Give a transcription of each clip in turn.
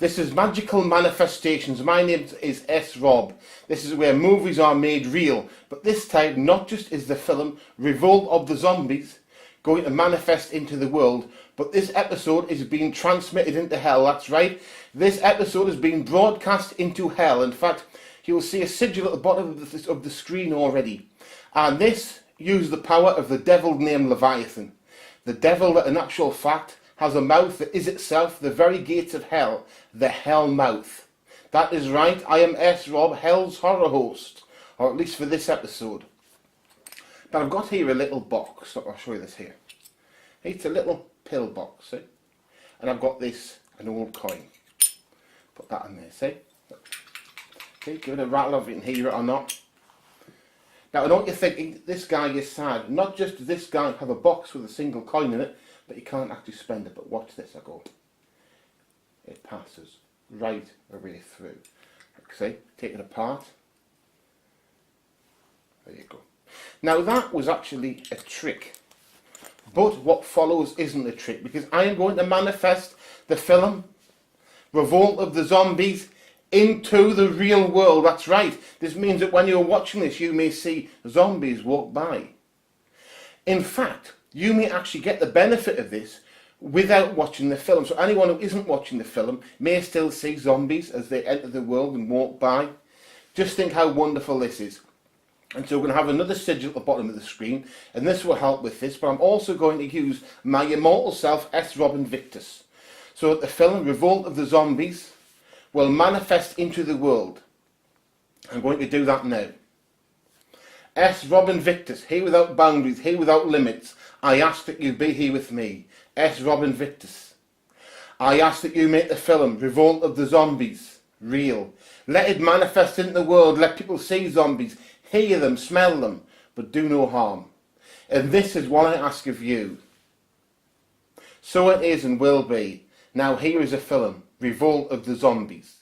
This is Magical Manifestations. My name is S. Rob. This is where movies are made real. But this time, not just is the film Revolt of the Zombies going to manifest into the world, but this episode is being transmitted into hell. That's right. This episode is being broadcast into hell. In fact, you'll see a sigil at the bottom of the screen already. And this uses the power of the devil named Leviathan. The devil that in actual fact has a mouth that is itself the very gates of hell, the hell mouth. That is right, I am S. Rob, Hell's horror host, or at least for this episode. Now I've got here a little box, I'll show you this here. It's a little pill box, see? And I've got this, an old coin. Put that in there, see? Okay, give it a rattle if you can hear it or not. Now I know what you're thinking, this guy is sad. Not just does this guy have a box with a single coin in it, but you can't actually spend it. But watch this, I go. It passes right away through. See, take it apart. There you go. Now that was actually a trick. But what follows isn't a trick, because I am going to manifest the film Revolt of the Zombies into the real world. That's right. This means that when you're watching this, you may see zombies walk by. In fact, you may actually get the benefit of this without watching the film. So anyone who isn't watching the film may still see zombies as they enter the world and walk by. Just think how wonderful this is. And so we're going to have another sigil at the bottom of the screen, and this will help with this, but I'm also going to use my immortal self, S. Rob Invictus. So that the film Revolt of the Zombies will manifest into the world. I'm going to do that now. S. Rob Invictus, here without boundaries, here without limits. I ask that you be here with me. S. Rob Invictus. I ask that you make the film Revolt of the Zombies real. Let it manifest into the world. Let people see zombies, hear them, smell them, but do no harm. And this is what I ask of you. So it is and will be. Now here is a film, Revolt of the Zombies.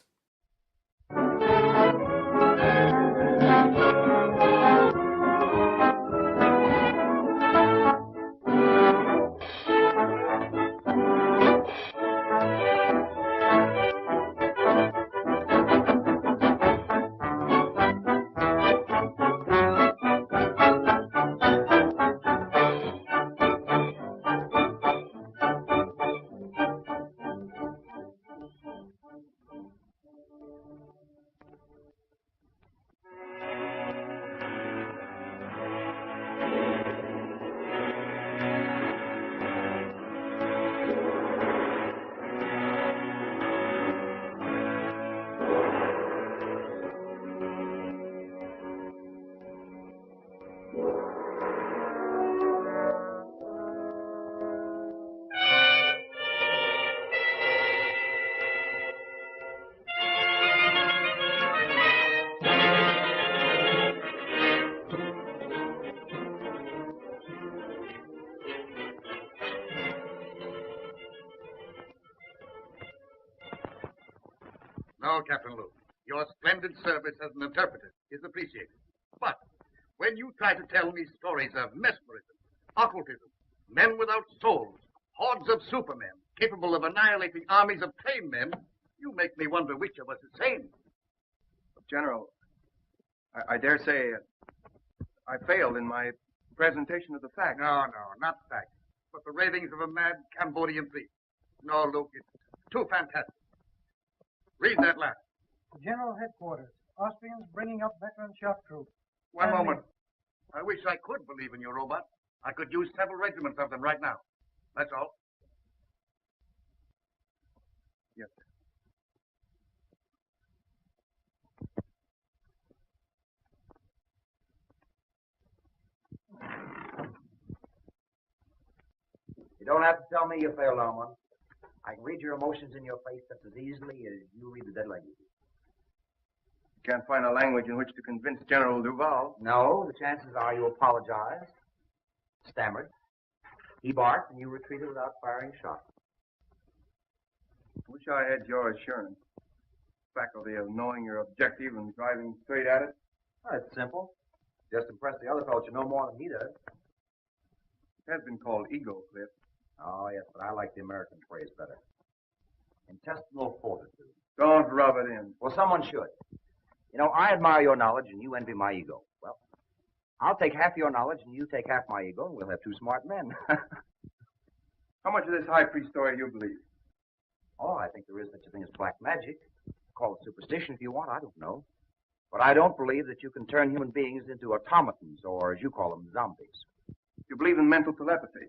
No, Captain Luke. Your splendid service as an interpreter is appreciated. But when you try to tell me stories of mesmerism, occultism, men without souls, hordes of supermen capable of annihilating armies of tame men, you make me wonder which of us is sane. General, I dare say I failed in my presentation of the facts. No, not facts, but the ravings of a mad Cambodian priest. No, Luke, it's too fantastic. Read that last. General Headquarters. Austrians bringing up veteran shock troops. One moment. I wish I could believe in your robot. I could use several regiments of them right now. That's all. Yes, sir. You don't have to tell me you failed on one. I can read your emotions in your face just as easily as you read the dead language. Can't find a language in which to convince General Duval. No, the chances are you apologized, stammered, he barked, and you retreated without firing a shot. Wish I had your assurance. Faculty of knowing your objective and driving straight at it. Oh, it's simple. Just impress the other fellow you know more than he does. It has been called ego, Cliff. Oh, yes, but I like the American phrase better. Intestinal fortitude. Don't rub it in. Well, someone should. You know, I admire your knowledge and you envy my ego. Well, I'll take half your knowledge and you take half my ego and we'll have two smart men. How much of this high priest story you believe? Oh, I think there is such a thing as black magic. Call it superstition if you want, I don't know. But I don't believe that you can turn human beings into automatons, or as you call them, zombies. You believe in mental telepathy?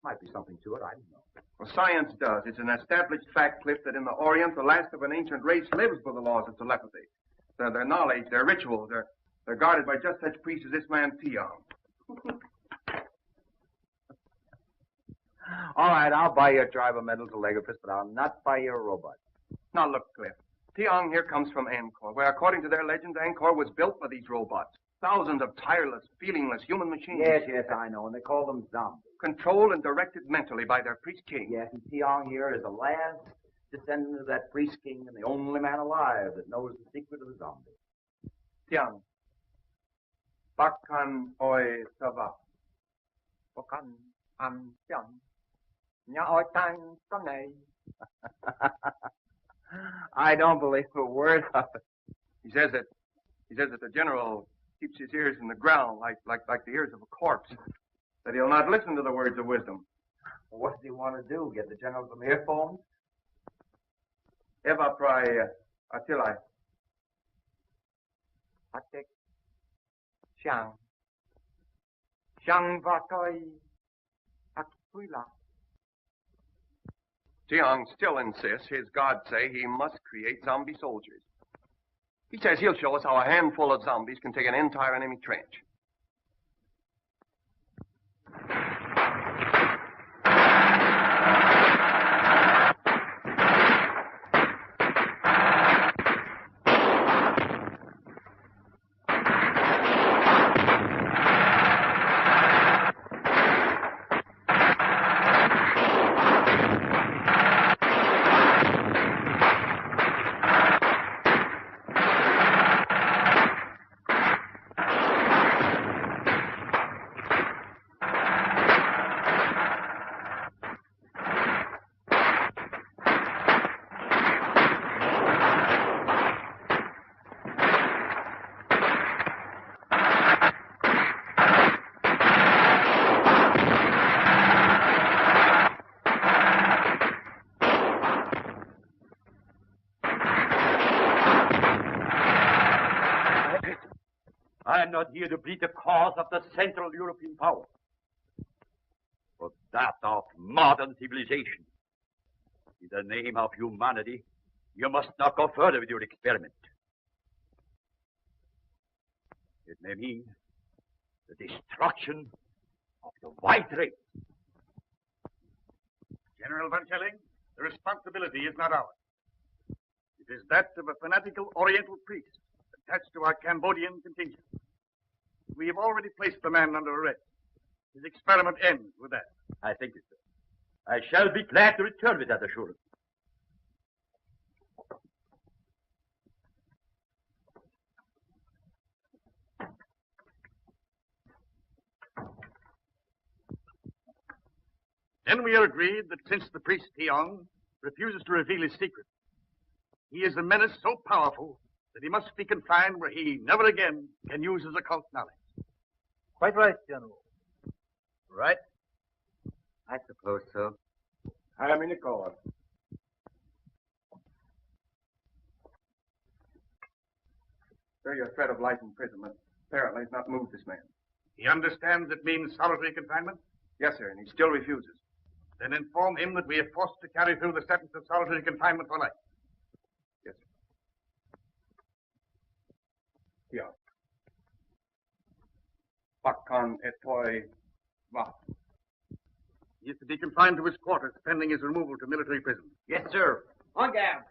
Might be something to it, I don't know. Well, science does. It's an established fact, Cliff, that in the Orient, the last of an ancient race lives by the laws of telepathy. Their knowledge, their rituals, they're guarded by just such priests as this man, Tiong. All right, I'll buy your tribe of mental telegraphist, but I'll not buy your robot. Now, look, Cliff. Tiong here comes from Angkor, where, according to their legend, Angkor was built by these robots. Thousands of tireless, feelingless human machines. Yes, I know, and they call them zombies. Controlled and directed mentally by their priest king. Yes, and Tiong here is the last descendant of that priest king and the only man alive that knows the secret of the zombie. Tiang. Bakan oi sava. Bakan am tiang. Nya oi tang sonay. I don't believe a word of it. He says that the general keeps his ears in the ground like the ears of a corpse. That he'll not listen to the words of wisdom. What does he want to do? Get the general some earphones? Eva prai atilai. Atek. Xiang. Xiang vatoi. Akpuila. Tiong still insists his gods say he must create zombie soldiers. He says he'll show us how a handful of zombies can take an entire enemy trench. I am not here to plead the cause of the Central European power, but that of modern civilization. In the name of humanity, you must not go further with your experiment. It may mean the destruction of the white race. General Van Chelling, the responsibility is not ours. It is that of a fanatical Oriental priest attached to our Cambodian contingent. We have already placed the man under arrest. His experiment ends with that. I thank you, sir. I shall be glad to return with that assurance. Then we are agreed that since the priest Tiong refuses to reveal his secret, he is a menace so powerful that he must be confined where he never again can use his occult knowledge. Quite right, General. Right? I suppose so. I'm in the call. Sir, your threat of life imprisonment apparently has not moved this man. He understands it means solitary confinement. Yes, sir, and he still refuses. Then inform him that we are forced to carry through the sentence of solitary confinement for life. Yes, sir. Yeah. Bakan etoi va. He is to be confined to his quarters pending his removal to military prison. Yes, sir. On guard.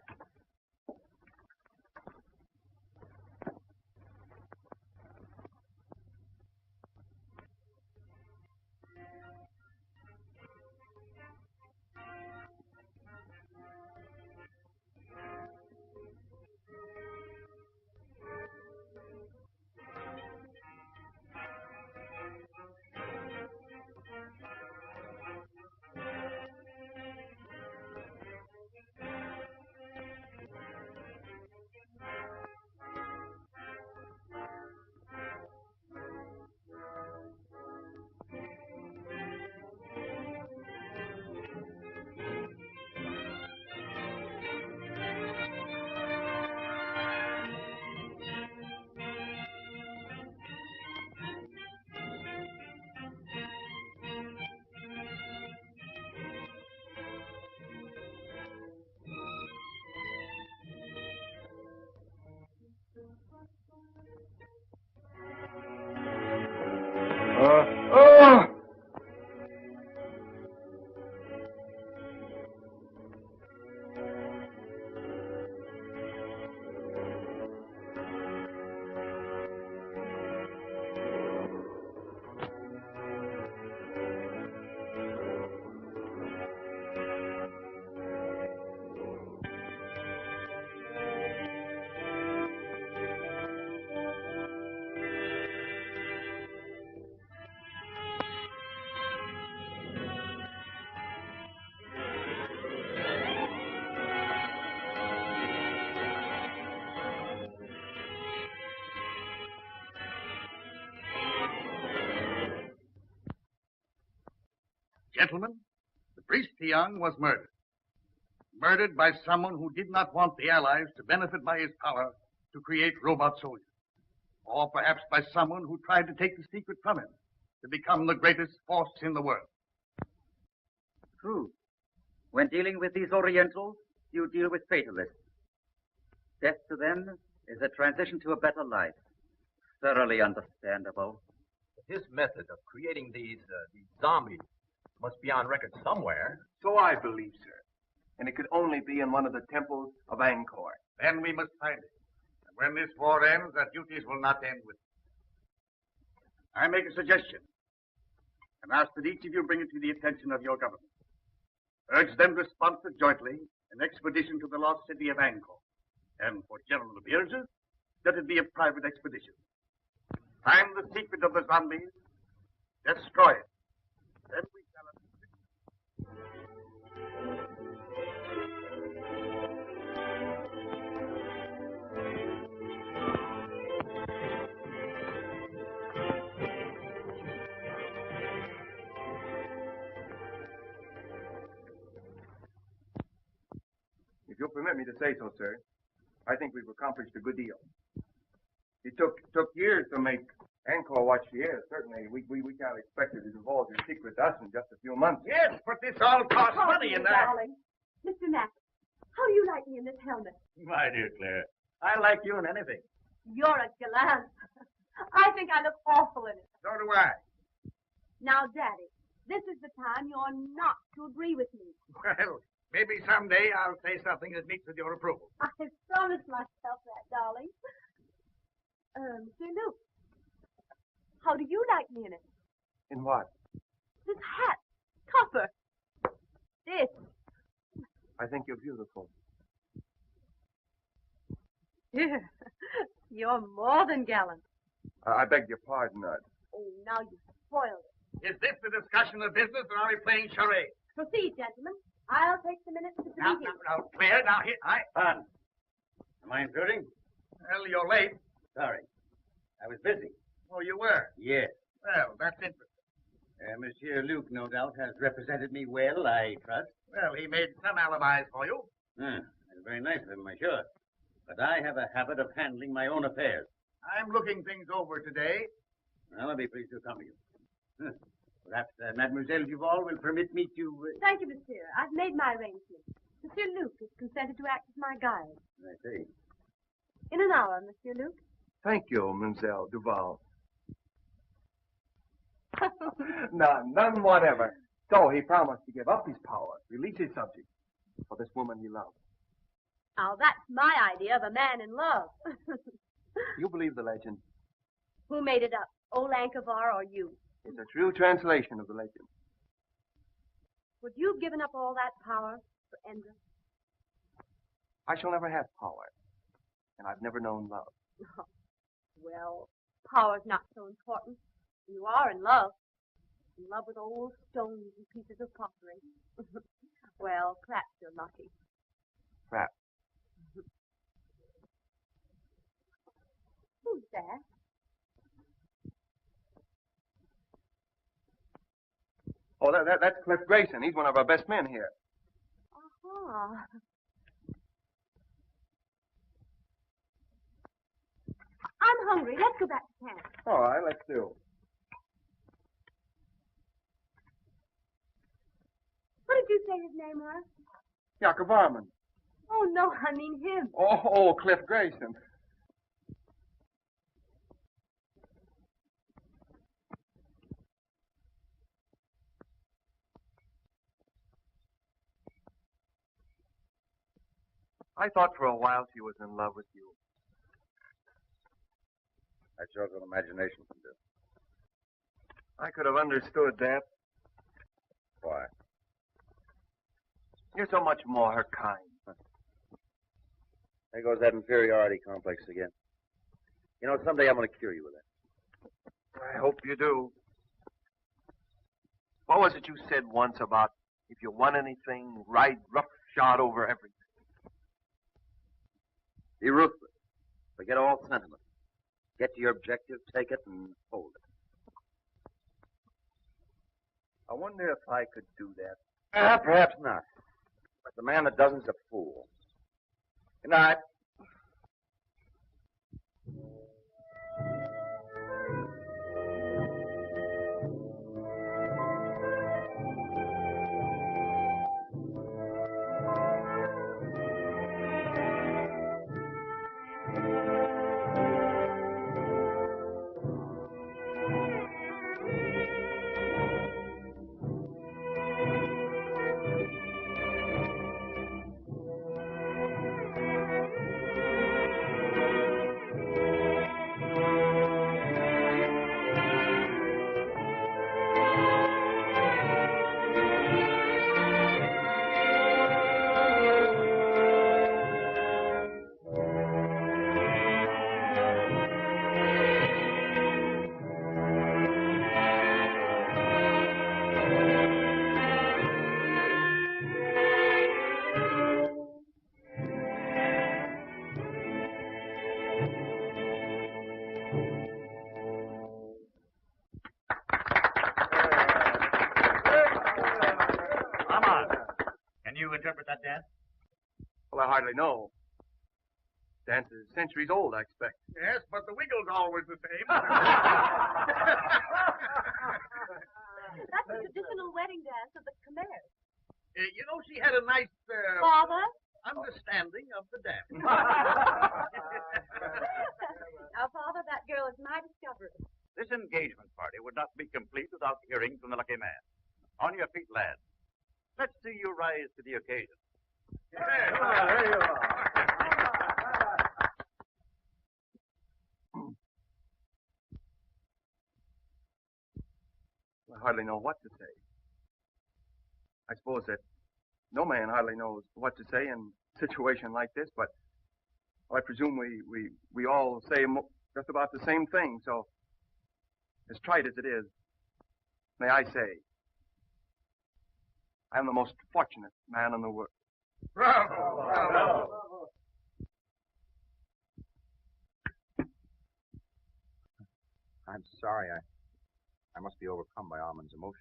Gentlemen, the priest Tiang was murdered. Murdered by someone who did not want the Allies to benefit by his power to create robot soldiers. Or perhaps by someone who tried to take the secret from him to become the greatest force in the world. True. When dealing with these Orientals, you deal with fatalists. Death to them is a transition to a better life. Thoroughly understandable. His method of creating these zombies must be on record somewhere. So I believe, sir. And it could only be in one of the temples of Angkor. Then we must find it. And when this war ends, our duties will not end with it. I make a suggestion and ask that each of you bring it to the attention of your government. Urge them to sponsor jointly an expedition to the lost city of Angkor. And for general appearances, let it be a private expedition. Find the secret of the zombies, destroy it. Then we shall... If you'll permit me to say so, sir, I think we've accomplished a good deal. It took years to make Angkor what she is. Certainly, we can't expect her to divulge her secret to us in just a few months. Yes, but this all costs money in that. Darling. Mr. Mack, how do you like me in this helmet? My dear Claire, I like you in anything. You're a gallant. I think I look awful in it. So do I. Now, Daddy, this is the time you're not to agree with me. Well, maybe someday I'll say something that meets with your approval. I promised myself that, darling. Sir Luke, how do you like me in it? In what? This hat, copper. This. I think you're beautiful. Dear, you're more than gallant. I beg your pardon, Oh, now you spoiled it. Is this the discussion of business, or are we playing charades? Proceed, gentlemen. I'll take the minutes to the Now, meeting. Claire, now, here, Fun. Am I intruding? Well, you're late. Sorry. I was busy. Oh, you were? Yes. Well, that's interesting. Monsieur Luke, no doubt, has represented me well, I trust. Well, he made some alibis for you. That's very nice of him, I'm sure. But I have a habit of handling my own affairs. I'm looking things over today. Well, I'll be pleased to accompany you. Perhaps Mademoiselle Duval will permit me to... Thank you, monsieur. I've made my arrangements. Monsieur Luke has consented to act as my guide. I see. In an hour, Monsieur Luke. Thank you, Mademoiselle Duval. None whatever. So he promised to give up his power, release his subjects, for this woman he loved. Now, that's my idea of a man in love. You believe the legend? Who made it up, old Ankavar or you? It's a true translation of the legend. Would you have given up all that power for Endra? I shall never have power, and I've never known love. Well, power's not so important. You are in love. In love with old stones and pieces of pottery. Well, perhaps you're lucky. Perhaps. Who's that? Oh, that's Cliff Grayson. He's one of our best men here. Uh-huh. I'm hungry. Let's go back to camp. All right, let's do. What did you say his name was? Jacob Varman. Oh, no, I mean him. Oh, Cliff Grayson. I thought for a while she was in love with you. That shows what imagination can do. I could have understood that. Why? You're so much more her kind. There goes that inferiority complex again. You know, someday I'm going to cure you with that. I hope you do. What was it you said once about if you want anything, ride roughshod over everything? Be ruthless. Forget all sentiment. Get to your objective, take it, and hold it. I wonder if I could do that. Perhaps not. But the man that doesn't a fool. Good night. Can you interpret that dance? Well, I hardly know. Dance is centuries old, I expect. Yes, but the wiggle's always the same. That's the traditional wedding dance of the Khmers. You know, she had a nice Father? understanding of the dance. Now, Father, that girl is my discovery. This engagement party would not be complete without hearing from the lucky man. On your feet, lads. Let's see you rise to the occasion. There you are. I hardly know what to say. I suppose that no man hardly knows what to say in a situation like this, but I presume we all say just about the same thing, so as trite as it is, may I say, I am the most fortunate man in the world. Bravo! Bravo! I'm sorry. I must be overcome by Armand's emotion.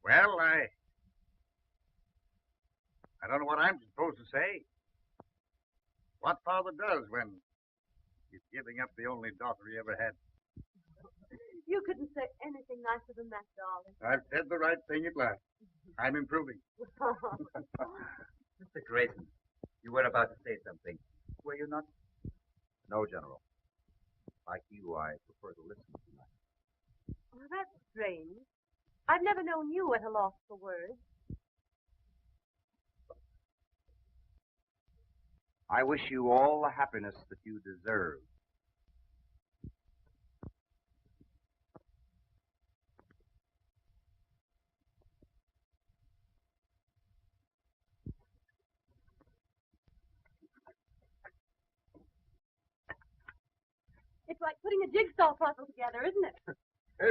Well, I don't know what I'm supposed to say. What father does when he's giving up the only daughter he ever had. You couldn't say anything nicer than that, darling. I've said the right thing at last. I'm improving. Mr. Grayson, you were about to say something. Were you not? No, General. Like you, I prefer to listen tonight. Well, that's strange. I've never known you at a loss for words. I wish you all the happiness that you deserve. It's like putting a jigsaw puzzle together, isn't it?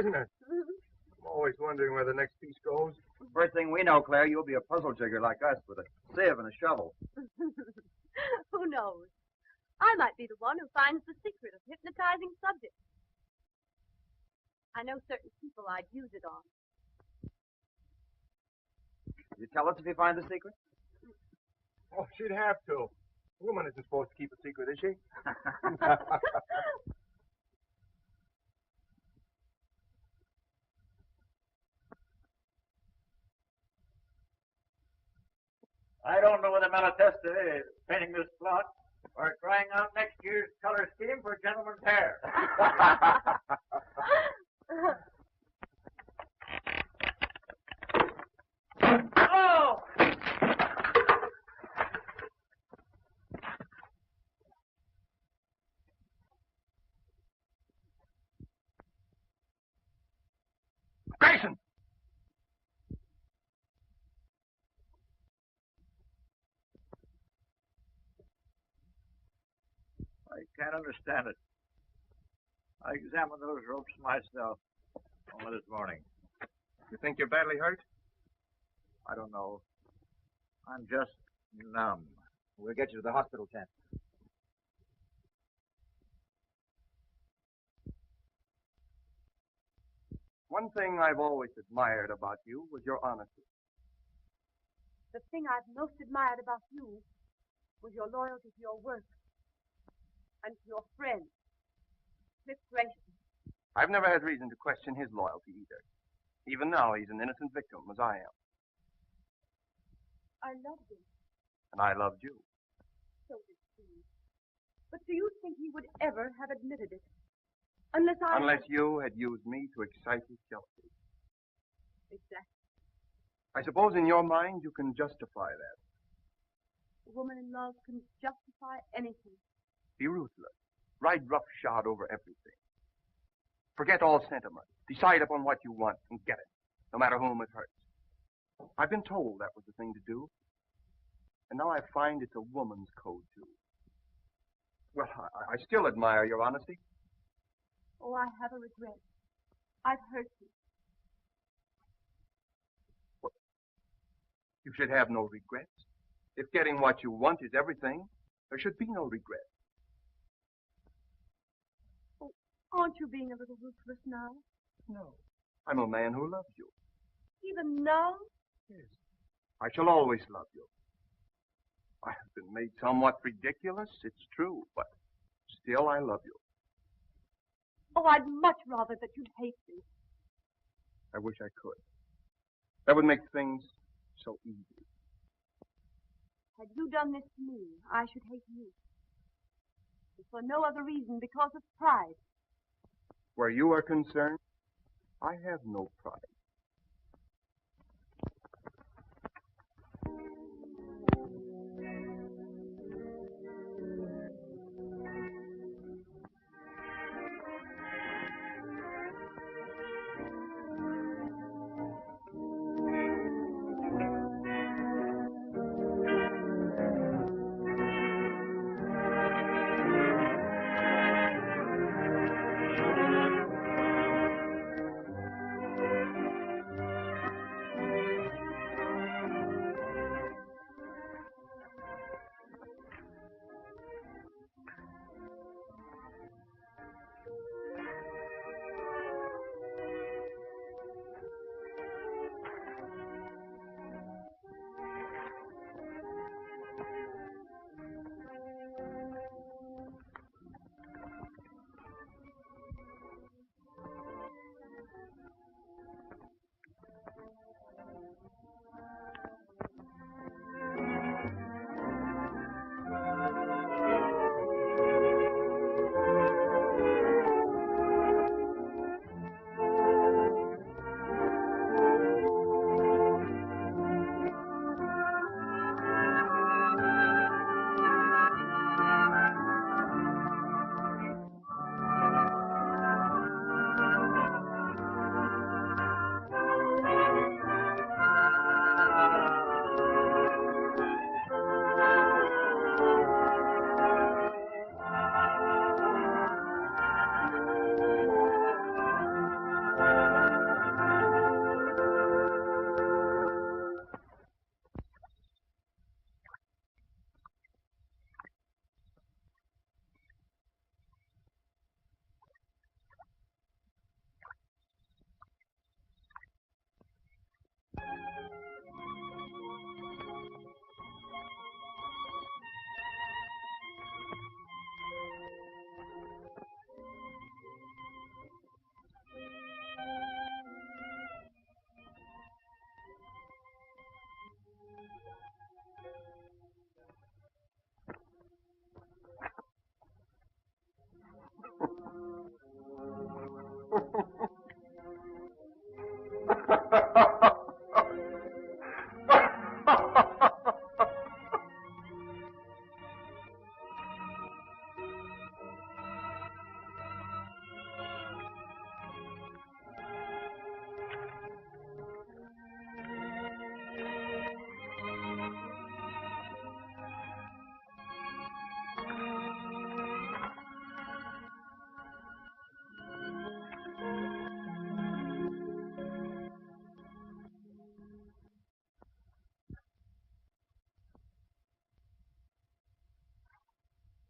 Isn't it? I'm always wondering where the next piece goes. First thing we know, Claire, you'll be a puzzle jigger like us with a sieve and a shovel. Who knows? I might be the one who finds the secret of hypnotizing subjects. I know certain people I'd use it on. You tell us if you find the secret? Oh, she'd have to. A woman isn't supposed to keep a secret, is she? I don't know whether Malatesta is painting this plot or trying out next year's color scheme for gentlemen's hair. Oh! Grayson! I can't understand it. I examined those ropes myself only this morning. You think you're badly hurt? I don't know. I'm just numb. We'll get you to the hospital tent. One thing I've always admired about you was your honesty. The thing I've most admired about you was your loyalty to your work and to your friend, Cliff Grayson. I've never had reason to question his loyalty either. Even now, he's an innocent victim, as I am. I loved him. And I loved you. So did Steve. But do you think he would ever have admitted it? Unless you had used me to excite his jealousy. Exactly. I suppose in your mind you can justify that. A woman in love can justify anything. Be ruthless. Ride roughshod over everything. Forget all sentiment. Decide upon what you want and get it, no matter whom it hurts. I've been told that was the thing to do. And now I find it's a woman's code, too. Well, I still admire your honesty. Oh, I have a regret. I've hurt you. Well, you should have no regrets. If getting what you want is everything, there should be no regret. Oh, aren't you being a little ruthless now? No. I'm a man who loves you. Even now? Yes. I shall always love you. I have been made somewhat ridiculous, it's true, but still I love you. Oh, I'd much rather that you'd hate me. I wish I could. That would make things so easy. Had you done this to me, I should hate you. If for no other reason, because of pride. Where you are concerned, I have no pride.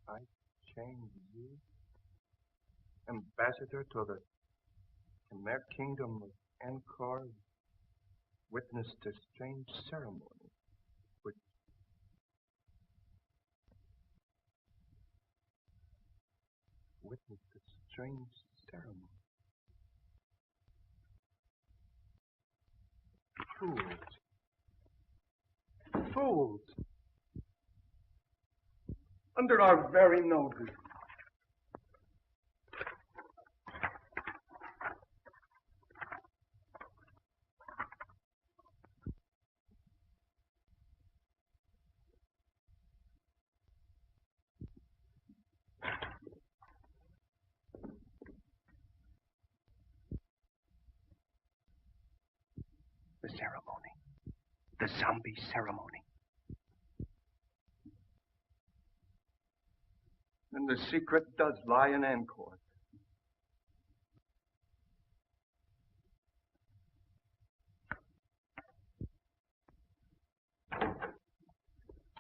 I changed you? Ambassador to the In their kingdom of Angkor witnessed a strange ceremony, which witnessed a strange ceremony. Fools. Fools. Under our very noses. The ceremony. The zombie ceremony. And the secret does lie in Angkor.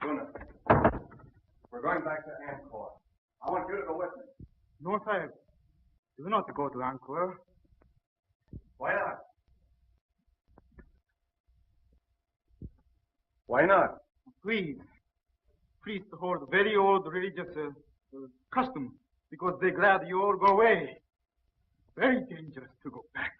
Luna, we're going back to Angkor. I want you to go with me. No, Sahib. Do not go to Angkor. Why not? Why not? Please. Priests hold very old religious custom because they're glad you all go away. Very dangerous to go back.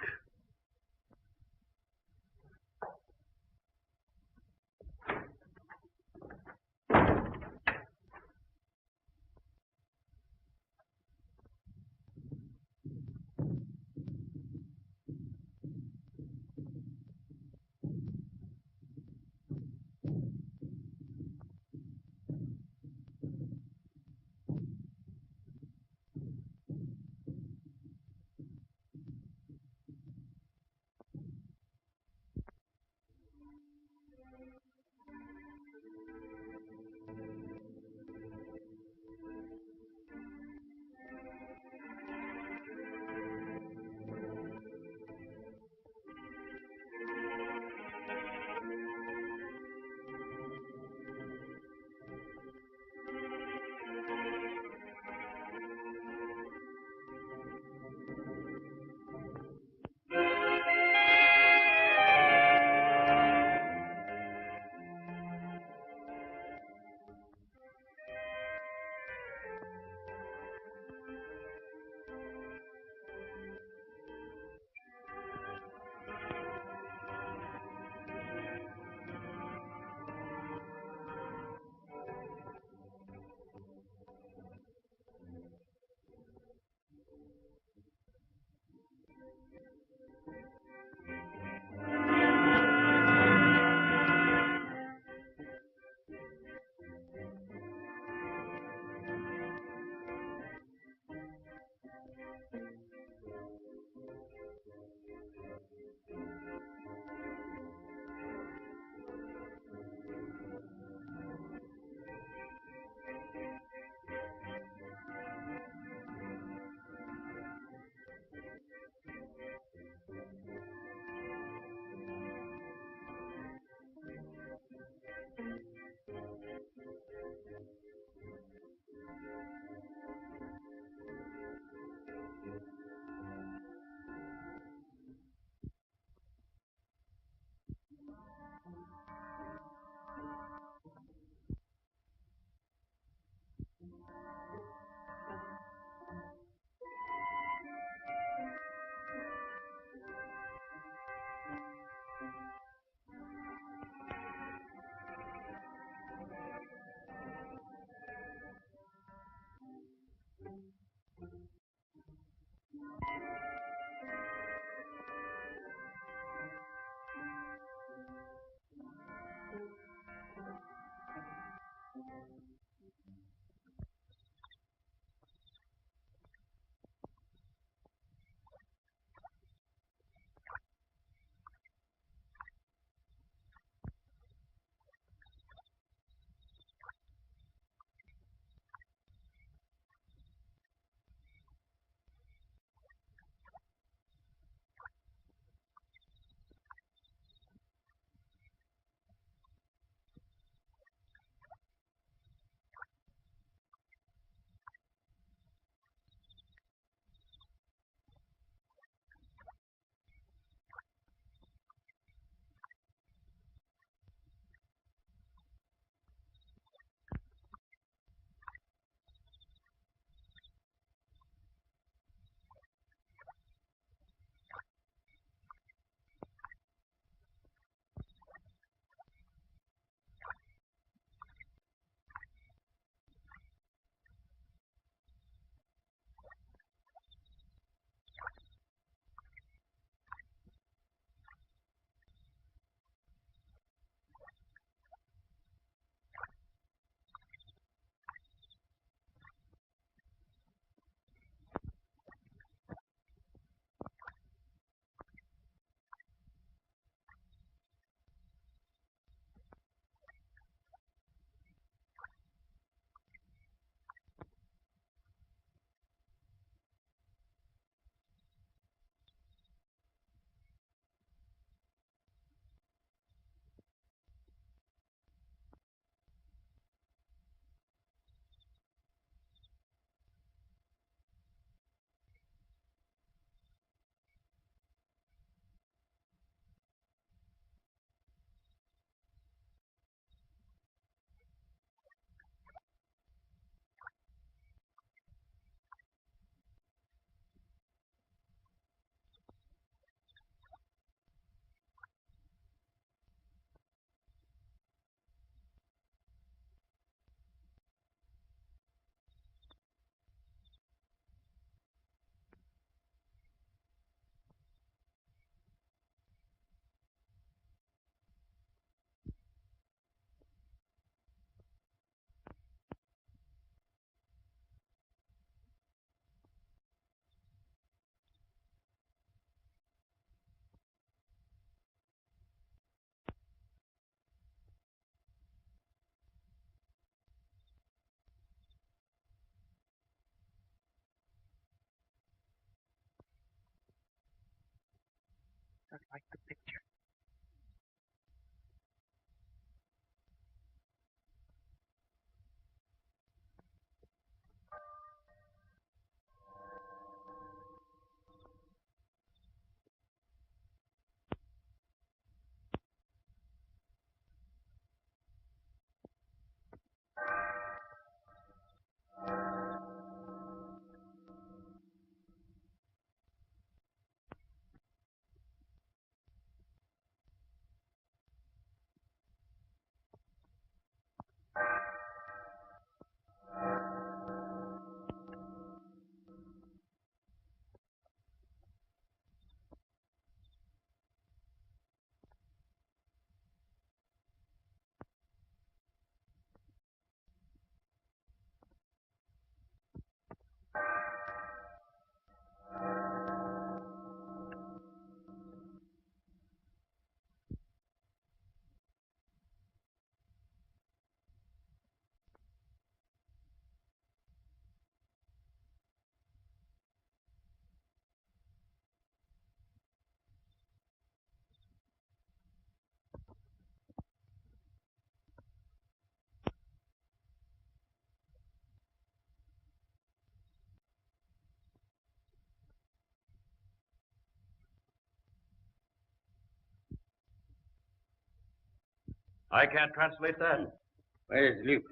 just like the picture. I can't translate that. Where's Luke?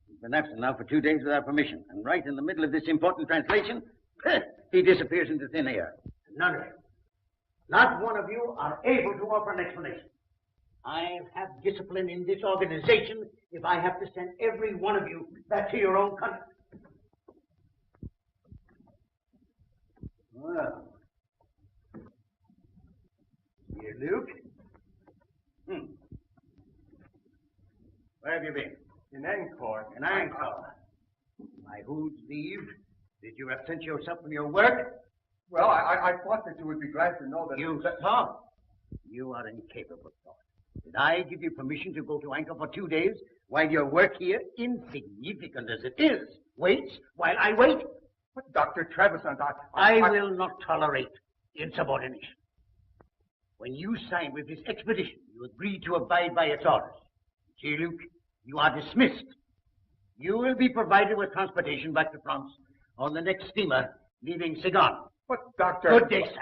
He's been absent now for 2 days without permission. And right in the middle of this important translation, he disappears into thin air. None of you, not one of you, are able to offer an explanation. I have discipline in this organization if I have to send every one of you back to your own country. Well. Here, Luke. Where have you been? In Angkor. In Angkor. By whose leave did you absent yourself from your work? Well, I thought that you would be glad to know that... You thought? You are incapable of thought. Did I give you permission to go to Angkor for 2 days while your work here, insignificant as it is, waits while I wait? But Dr. Travis, I will not tolerate insubordination. When you signed with this expedition, you agreed to abide by its orders. See, Luke, you are dismissed. You will be provided with transportation back to France on the next steamer leaving Saigon. But, Doctor... Good day, sir.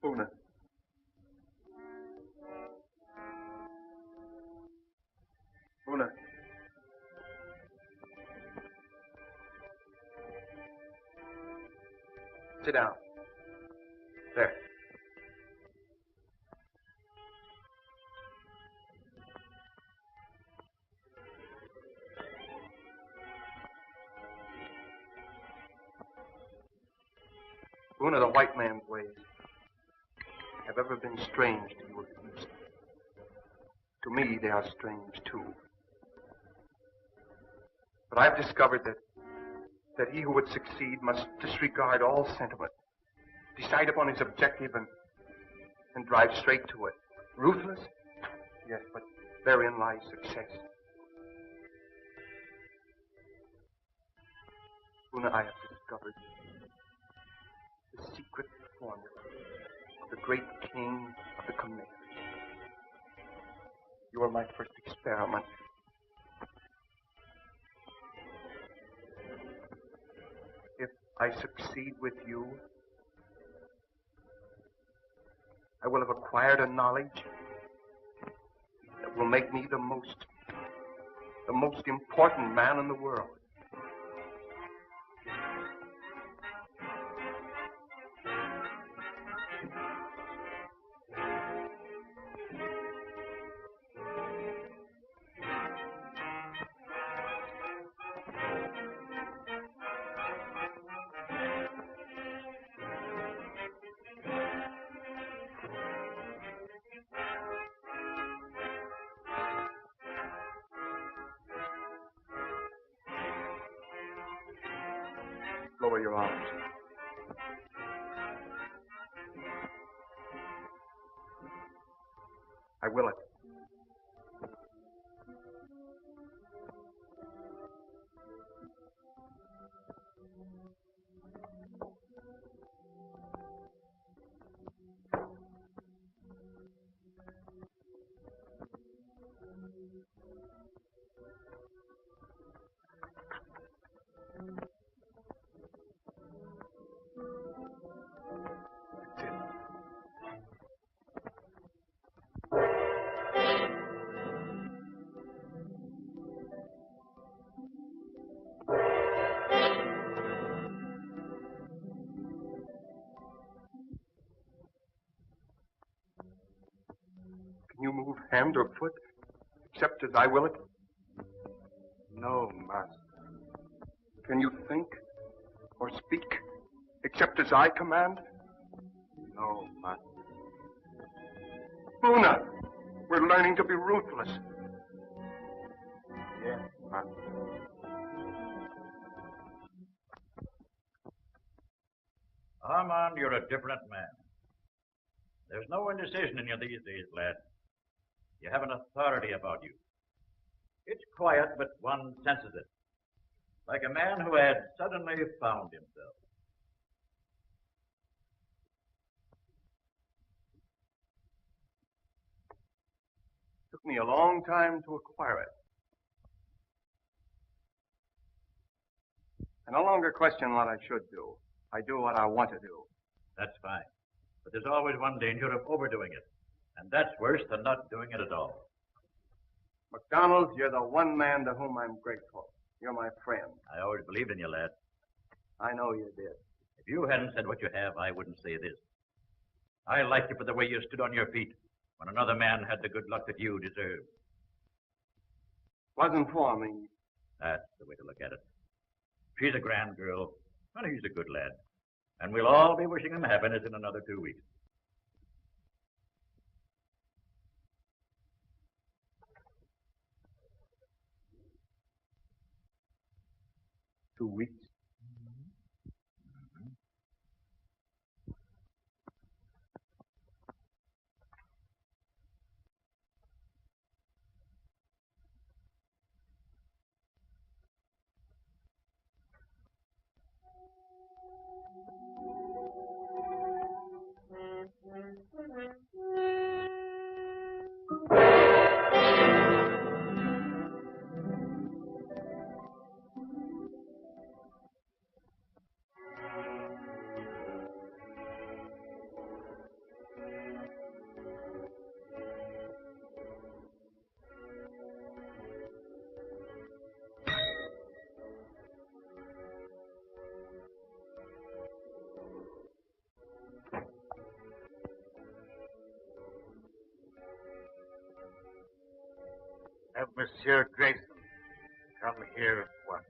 Una. Una. Sit down. There. Una, the white man's ways have ever been strange to you at least. To me, they are strange, too. But I've discovered that he who would succeed must disregard all sentiment, decide upon his objective and drive straight to it. Ruthless? Yes, but therein lies success. Una, I have discovered the secret formula of the great king of the Khmer. You are my first experiment. If I succeed with you, I will have acquired a knowledge that will make me the most The most important man in the world. Lower your arms. I will it. Can you move hand or foot, except as I will it? No, Master. Can you think or speak, except as I command? No, Master. Luna, we're learning to be ruthless. Yes, Master. Armand, you're a different man. There's no indecision in you these days, lad. You have an authority about you. It's quiet, but one senses it. Like a man who had suddenly found himself. Took me a long time to acquire it. I no longer question what I should do. I do what I want to do. That's fine. But there's always one danger of overdoing it. And that's worse than not doing it at all. McDonald, you're the one man to whom I'm grateful. You're my friend. I always believed in you, lad. I know you did. If you hadn't said what you have, I wouldn't say this. I liked you for the way you stood on your feet when another man had the good luck that you deserved. Wasn't for me. That's the way to look at it. She's a grand girl, and he's a good lad. And we'll all be wishing him happiness in another 2 weeks. Two weeks. Have Monsieur Grayson come here at once.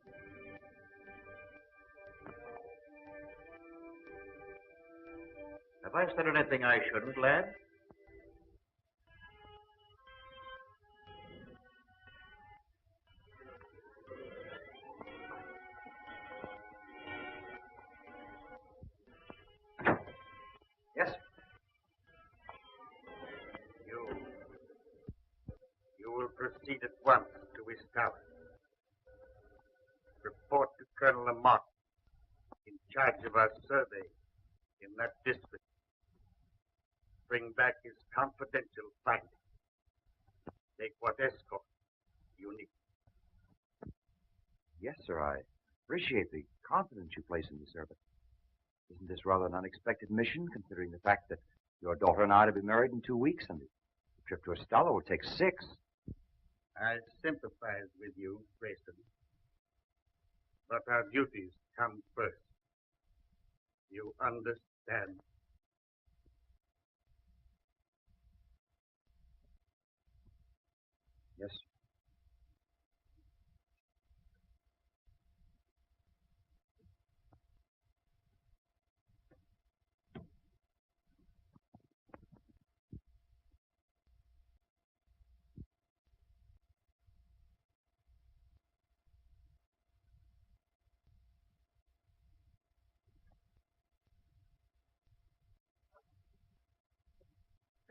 Have I said anything I shouldn't, lad? Yes. You will proceed at once to his tower. Report to Colonel Lamont in charge of our survey in that district. Bring back his confidential findings. Take what escort you need. Yes, sir. I appreciate the confidence you place in me, sir, but isn't this rather an unexpected mission, considering the fact that your daughter and I are to be married in 2 weeks, and the trip to Estella will take 6? I sympathize with you, Grayson. But our duties come first. You understand? Yes.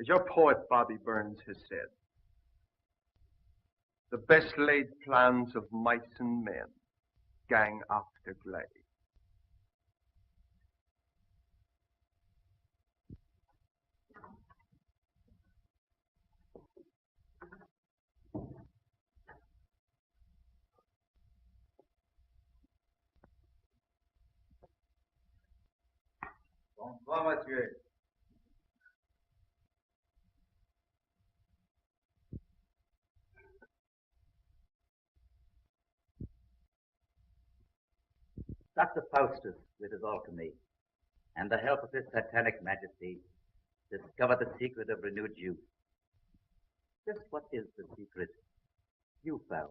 As your poet Bobby Burns has said, the best laid plans of mice and men gang after glay. Bonsoir, monsieur. Dr. Faustus, with his alchemy, and the help of his satanic majesty, discovered the secret of renewed youth. Just what is the secret you found?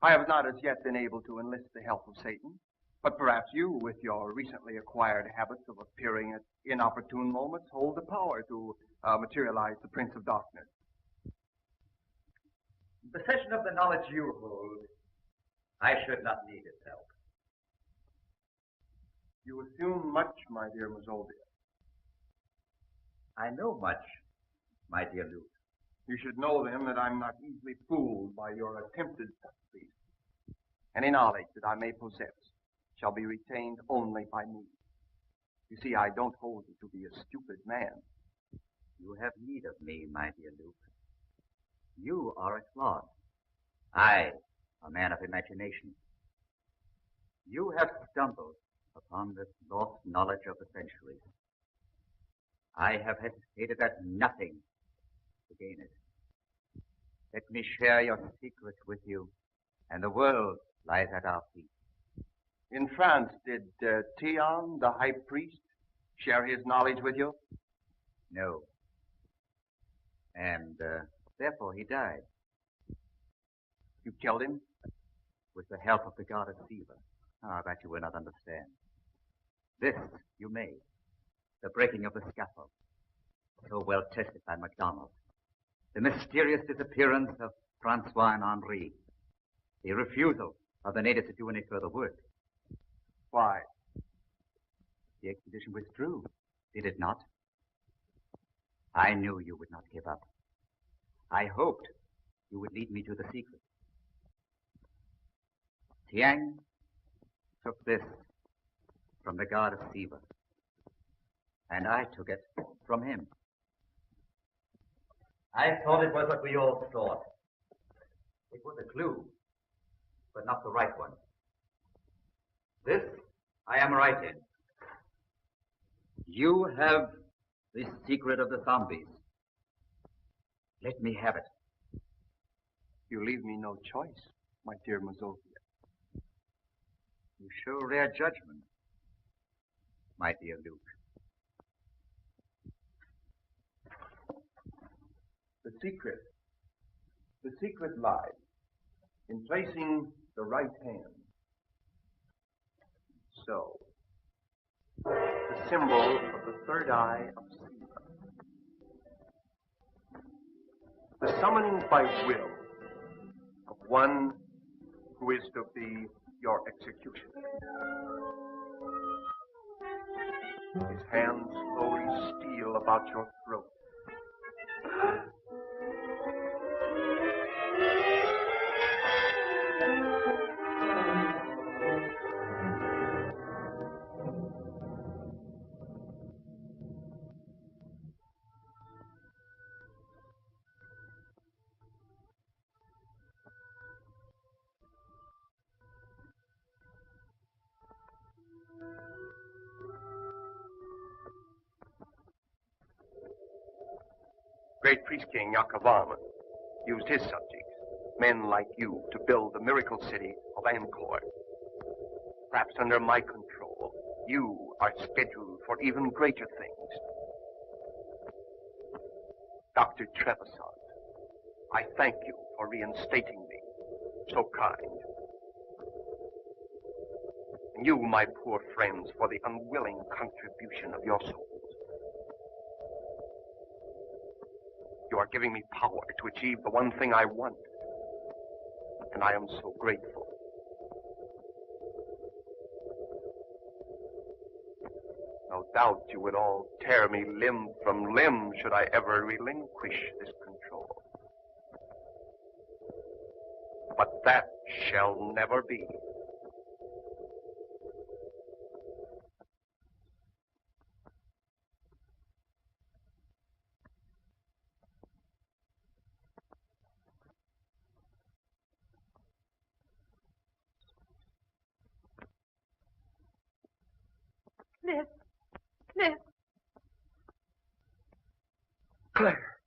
I have not as yet been able to enlist the help of Satan, but perhaps you, with your recently acquired habits of appearing at inopportune moments, hold the power to materialize the Prince of Darkness. In possession of the knowledge you hold, I should not need his help. You assume much, my dear Mazovia. I know much, my dear Luke. You should know, then, that I'm not easily fooled by your attempted subtleties. Any knowledge that I may possess shall be retained only by me. You see, I don't hold you to be a stupid man. You have need of me, my dear Luke. You are a clod. I, a man of imagination. You have stumbled upon this lost knowledge of the centuries. I have hesitated at nothing to gain it. Let me share your secret with you, and the world lies at our feet. In France, did Theon, the high priest, share his knowledge with you? No. And therefore he died. You killed him? With the help of the goddess Siva. Ah, that you will not understand. This you may. The breaking of the scaffold, so well tested by MacDonald. The mysterious disappearance of Francois and Henri. The refusal of the natives to do any further work. Why? The expedition withdrew, did it not? I knew you would not give up. I hoped you would lead me to the secret. Tiang took this from the goddess Siva, and I took it from him. I thought it was what we all thought. It was a clue, but not the right one. This I am right in. You have the secret of the zombies. Let me have it. You leave me no choice, my dear Mazovia. You show rare judgment, my dear Luke. The secret lies in placing the right hand. So, the symbol of the third eye of Siva. The summoning by will of one who is to be your executioner. His hands slowly steal about your throat. Great priest king Yakavan used his subjects Men like you to build the miracle city of Angkor. Perhaps under my control, you are scheduled for even greater things. Dr. Trevisan, I thank you for reinstating me. So kind. And you, my poor friends, for the unwilling contribution of your souls. You are giving me power to achieve the one thing I want. And I am so grateful. No doubt you would all tear me limb from limb should I ever relinquish this control. But that shall never be. Cliff. Cliff. Claire.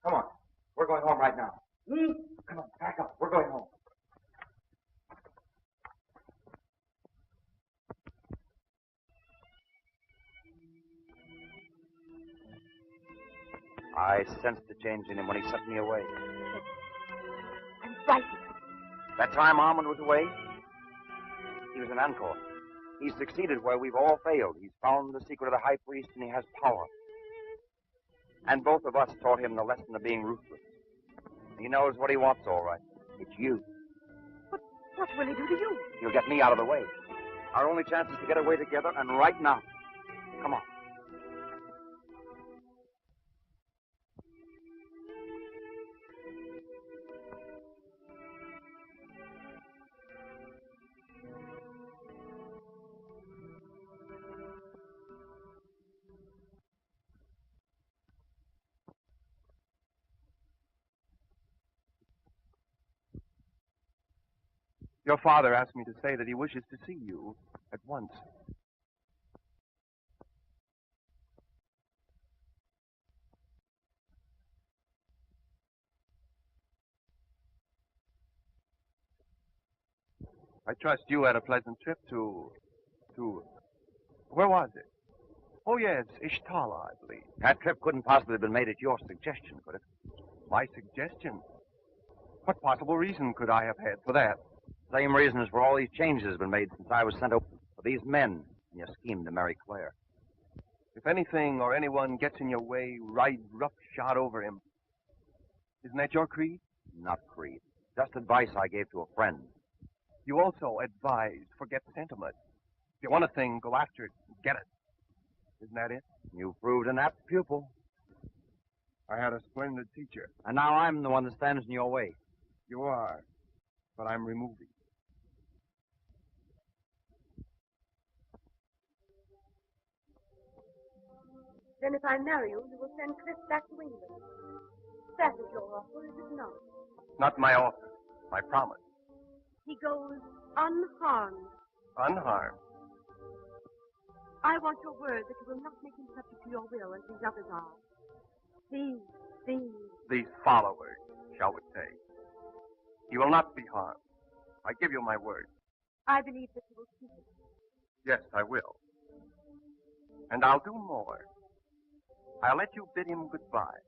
Come on. We're going home right now. Come on, back up. We're going home. I sensed the change in him when he sent me away. I'm frightened. That time Armand was away, he was in Angkor. He's succeeded where we've all failed. He's found the secret of the high priest, and he has power. And both of us taught him the lesson of being ruthless. He knows what he wants, all right. It's you. What will he do to you? He'll get me out of the way. Our only chance is to get away together, and right now. Come on. Your father asked me to say that he wishes to see you at once. I trust you had a pleasant trip to... Where was it? Oh, yes, Ishtala, I believe. That trip couldn't possibly have been made at your suggestion, could it? My suggestion? What possible reason could I have had for that? Same reason as for all these changes have been made since I was sent over. For these men and your scheme to marry Claire. If anything or anyone gets in your way, ride roughshod over him. Isn't that your creed? Not creed. Just advice I gave to a friend. You also advised forget sentiment. If you want a thing, go after it and get it. Isn't that it? You proved an apt pupil. I had a splendid teacher. And now I'm the one that stands in your way. You are, but I'm removing. Then if I marry you, you will send Cliff back to England. That is your offer, is it not? Not my offer, my promise. He goes unharmed. Unharmed. I want your word that you will not make him subject to your will as these others are. These followers, shall we say. He will not be harmed. I give you my word. I believe that you will keep it. Yes, I will. And I'll do more. I'll let you bid him goodbye.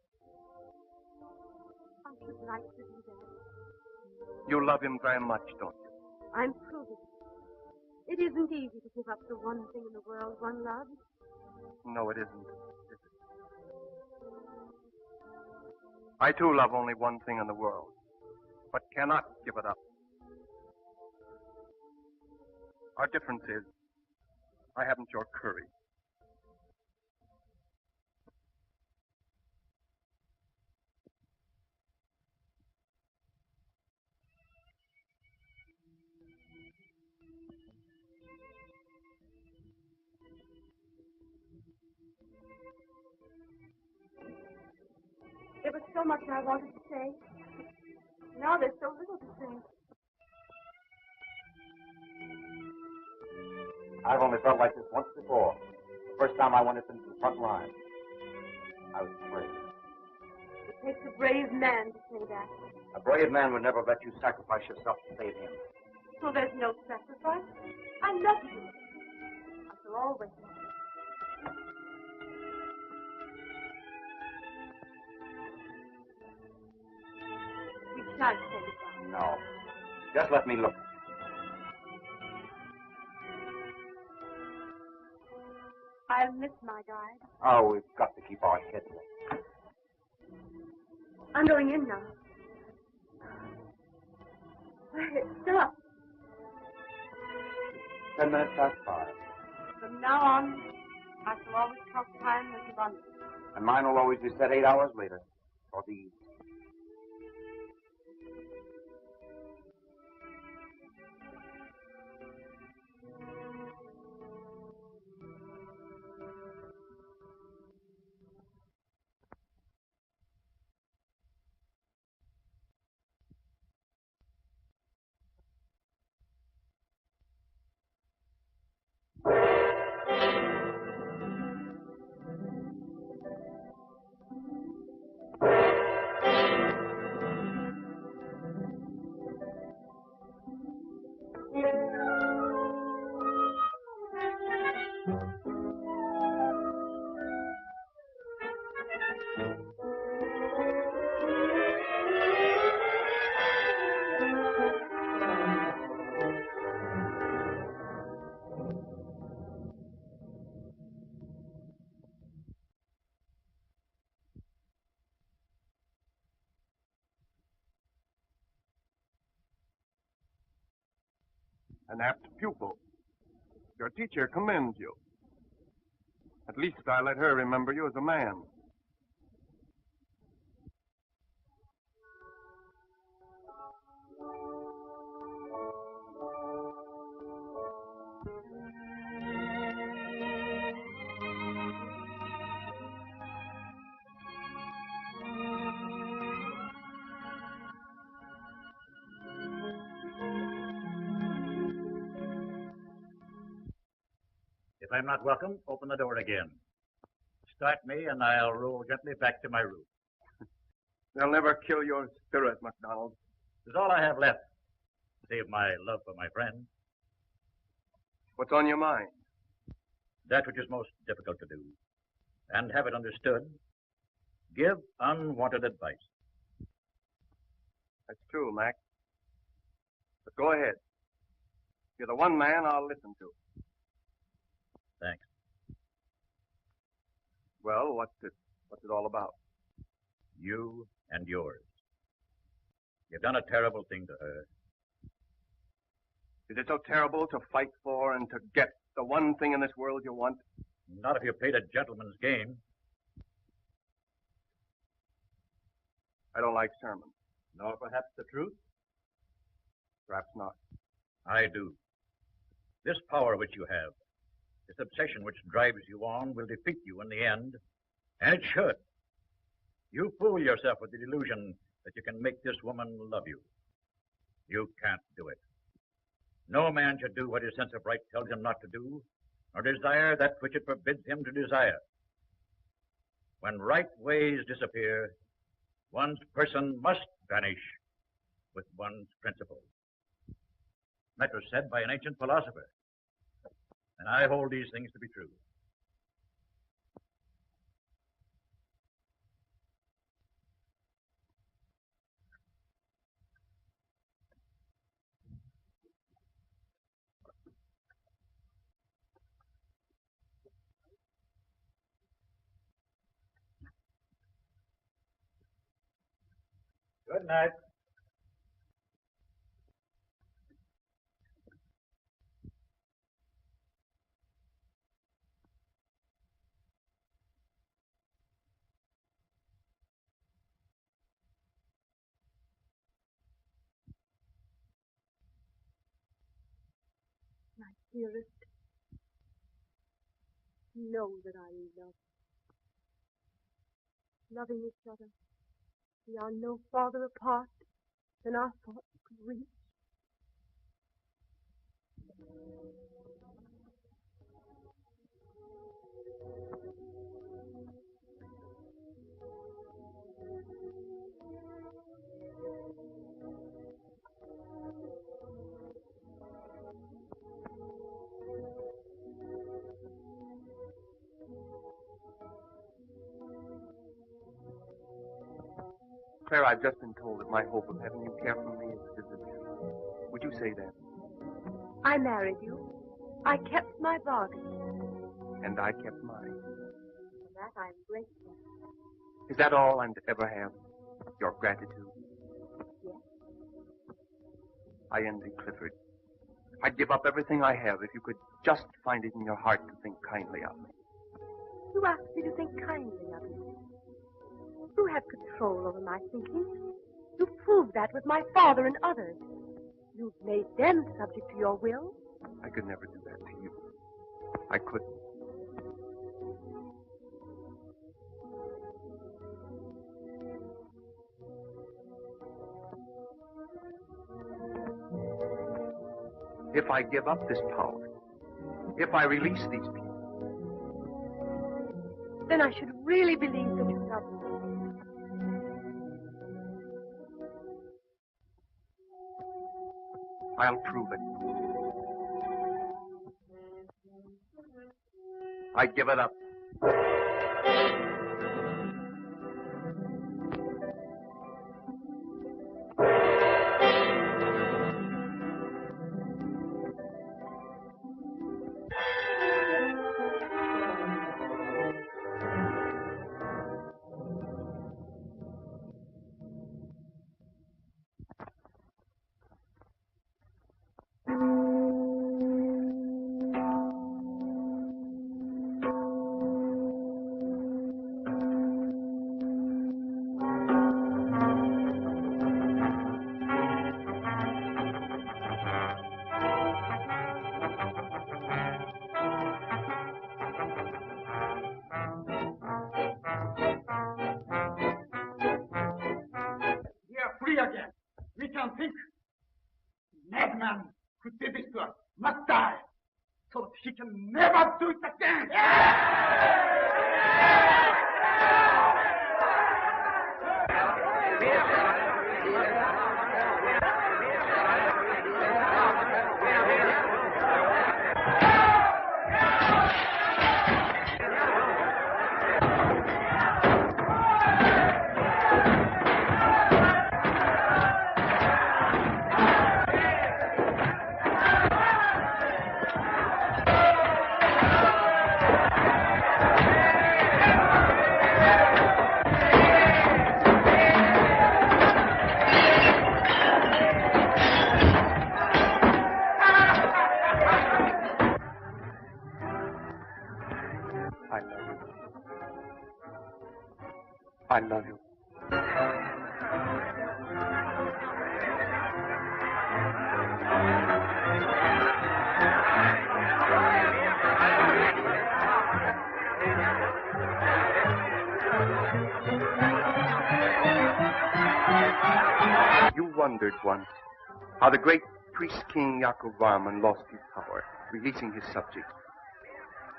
I should like to do that. You love him very much, don't you? I'm proving it. It isn't easy to give up the one thing in the world one loves. No, it isn't. Is it? I, too, love only one thing in the world, but cannot give it up. Our difference is, I haven't your courage. There was so much I wanted to say. Now there's so little to say. I've only felt like this once before. The first time I went into the front line. I was afraid. It takes a brave man to say that. A brave man would never let you sacrifice yourself to save him. So there's no sacrifice. I love you. I shall always love you. We shan't say goodbye. No. Just let me look. I'll miss my guide. Oh, we've got to keep our heads up. I'm going in now. It's still up. 10 minutes past 5. From now on, I shall always count time as London. And mine will always be set 8 hours later. For these. An apt pupil. Your teacher commends you. At least I let her remember you as a man. If I'm not welcome, open the door again. Start me, and I'll roll gently back to my room. They'll never kill your spirit, MacDonald. It's all I have left, save my love for my friend. What's on your mind? That which is most difficult to do. And have it understood. Give unwanted advice. That's true, Mac. But go ahead. You're the one man I'll listen to. Thanks. Well, what's it all about? You and yours. You've done a terrible thing to her. Is it so terrible to fight for and to get the one thing in this world you want? Not if you played a gentleman's game. I don't like sermons. Nor perhaps the truth? Perhaps not. I do. This power which you have, this obsession which drives you on, will defeat you in the end. And it should. You fool yourself with the delusion that you can make this woman love you. You can't do it. No man should do what his sense of right tells him not to do, nor desire that which it forbids him to desire. When right ways disappear, one's person must vanish with one's principles. That was said by an ancient philosopher, and I hold these things to be true. Good night. My dearest, know that I love you. Loving each other We are no farther apart than our thoughts could reach. Claire, I've just been told that my hope of having you care for me is disappearing. Would you say that? I married you. I kept my bargain. And I kept mine. For that I am grateful. Is that all I'm to ever have? Your gratitude? Yes. I envy Clifford. I'd give up everything I have if you could just find it in your heart to think kindly of me. You asked me to think kindly of you. You have control over my thinking. You proved that with my father and others. You've made them subject to your will. I could never do that to you. I couldn't. If I give up this power, if I release these people, Then I should really believe that you love me. I'll prove it. I give it up. We are free again. We can think. Madman who did this to us must die, so that he can never do it again. I love you. You wondered once how the great priest-king Yaakov Varman lost his power, releasing his subjects.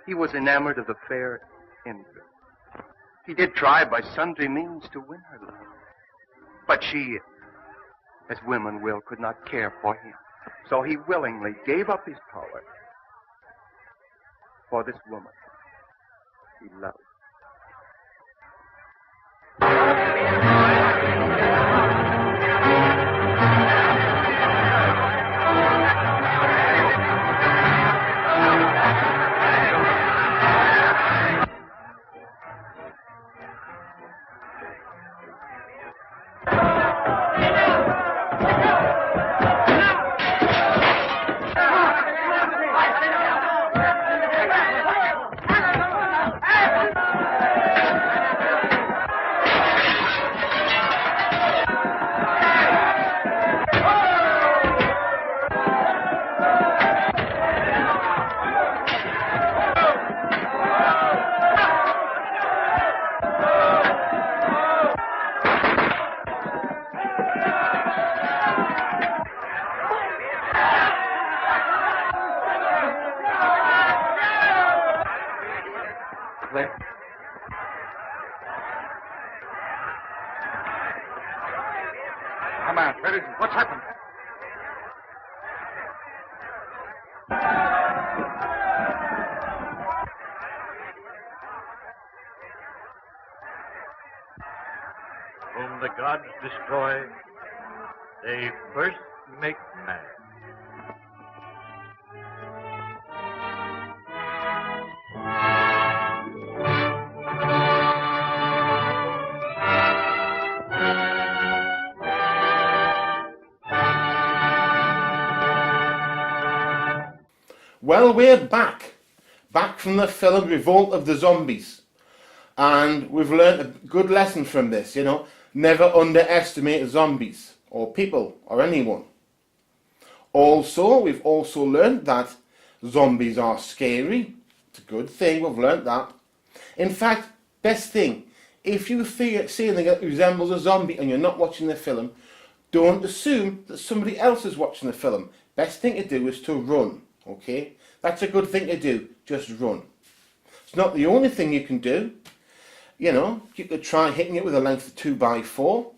He was enamored of the fair Indra. He did try by sundry means to win her love. But she, as women will, could not care for him. So he willingly gave up his power for this woman he loved. man? Where is he? What's happened? Whom the gods destroy, they first make mad. Well, we're back from the film Revolt of the Zombies. And we've learned a good lesson from this, never underestimate zombies, or people, or anyone. Also, we've also learned that zombies are scary. It's a good thing, we've learned that. In fact, best thing, if you see anything that resembles a zombie and you're not watching the film, don't assume that somebody else is watching the film. Best thing to do is to run, okay? That's a good thing to do, just run. It's not the only thing you can do. You could try hitting it with a length of 2x4,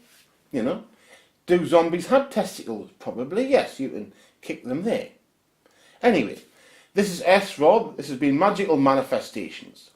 Do zombies have testicles? Probably, yes, you can kick them there. Anyway, this is S. Rob. This has been Magical Manifestations.